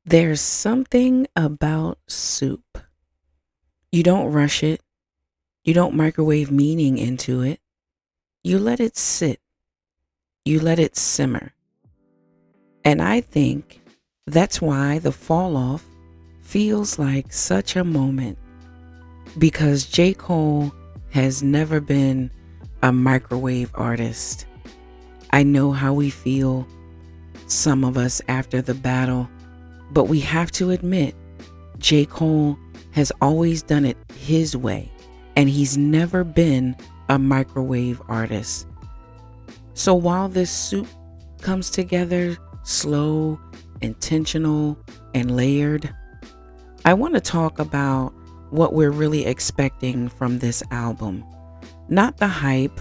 There's something about soup. You don't rush it. You don't microwave meaning into it. You let it sit. You let it simmer. And I think that's why the Falloff feels like such a moment because J. Cole has never been a microwave artist. I know how we feel, some of us after the battle, but we have to admit J. Cole has always done it his way, and he's never been a microwave artist. So while this soup comes together slow, intentional, and layered, I want to talk about what we're really expecting from this album. Not the hype,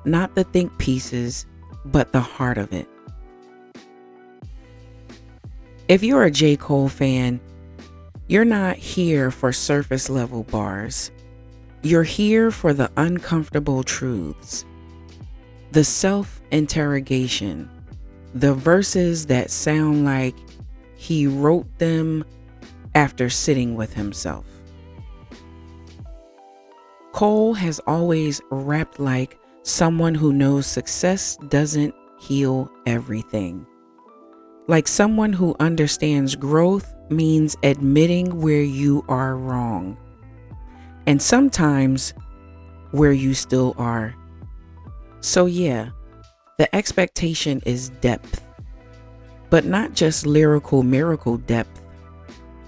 not the think pieces, but the heart of it. If you're a J. Cole fan, you're not here for surface level bars. You're here for the uncomfortable truths, the self-interrogation, the verses that sound like he wrote them after sitting with himself. Cole has always rapped like someone who knows success doesn't heal everything. Like someone who understands growth means admitting where you are wrong. And sometimes where you still are. So yeah, the expectation is depth. But not just lyrical miracle depth.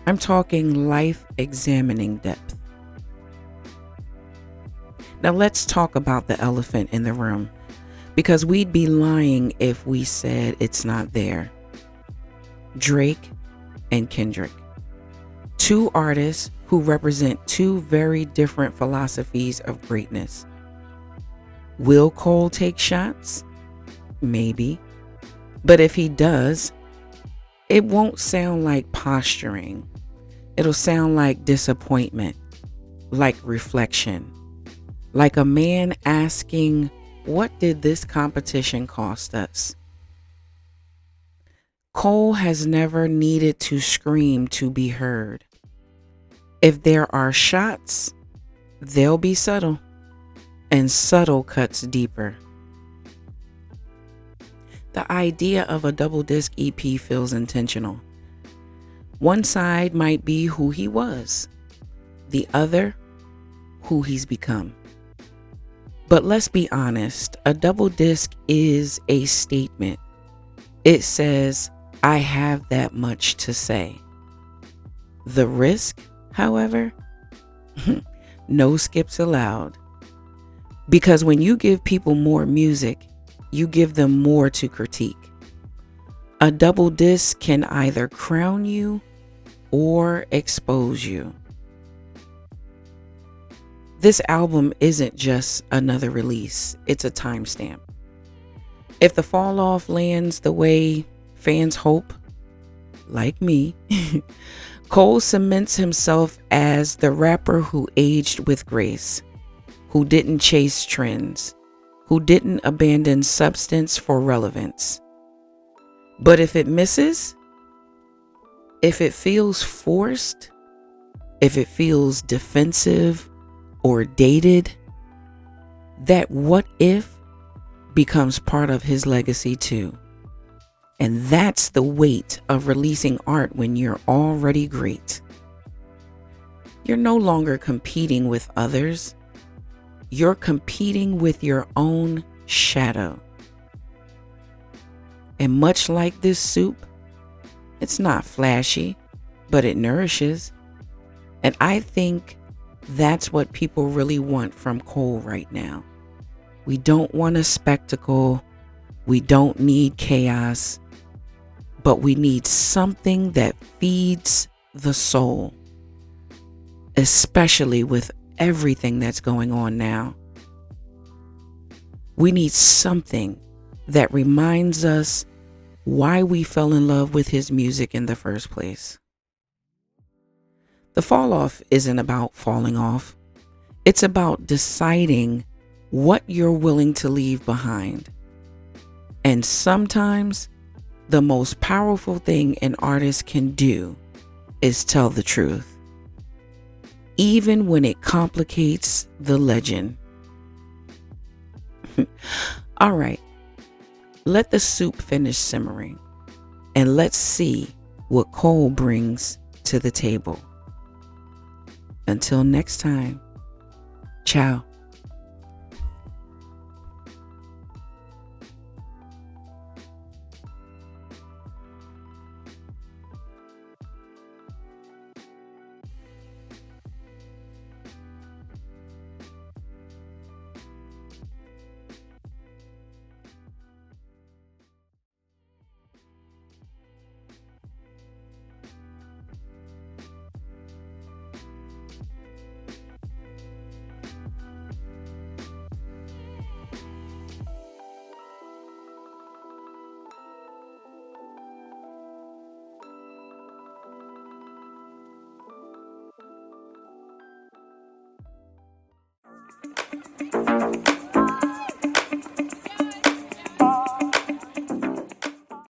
I'm talking life examining depth. Now let's talk about the elephant in the room, because we'd be lying if we said it's not there. Drake and Kendrick. Two artists who represent two very different philosophies of greatness. Will Cole take shots? Maybe. But if he does, it won't sound like posturing. It'll sound like disappointment, like reflection, like a man asking, what did this competition cost us? Cole has never needed to scream to be heard. If there are shots, they'll be subtle, and subtle cuts deeper. The idea of a double disc EP feels intentional. One side might be who he was, the other, who he's become. But let's be honest, a double disc is a statement. It says, I have that much to say. The risk, however, no skips allowed. Because when you give people more music, you give them more to critique. A double disc can either crown you or expose you. This album isn't just another release, it's a timestamp. If the Falloff lands the way fans hope, like me, Cole cements himself as the rapper who aged with grace, who didn't chase trends, who didn't abandon substance for relevance. But if it misses, if it feels forced, if it feels defensive or dated, that what if becomes part of his legacy too. And that's the weight of releasing art when you're already great. You're no longer competing with others. You're competing with your own shadow. And much like this soup, it's not flashy, but it nourishes. And I think that's what people really want from Cole right now. We don't want a spectacle. We don't need chaos. But we need something that feeds the soul, especially with everything that's going on now. We need something that reminds us why we fell in love with his music in the first place. The Falloff isn't about falling off. It's about deciding what you're willing to leave behind. And sometimes the most powerful thing an artist can do is tell the truth, even when it complicates the legend. All right, let the soup finish simmering, and let's see what Cole brings to the table. Until next time, ciao.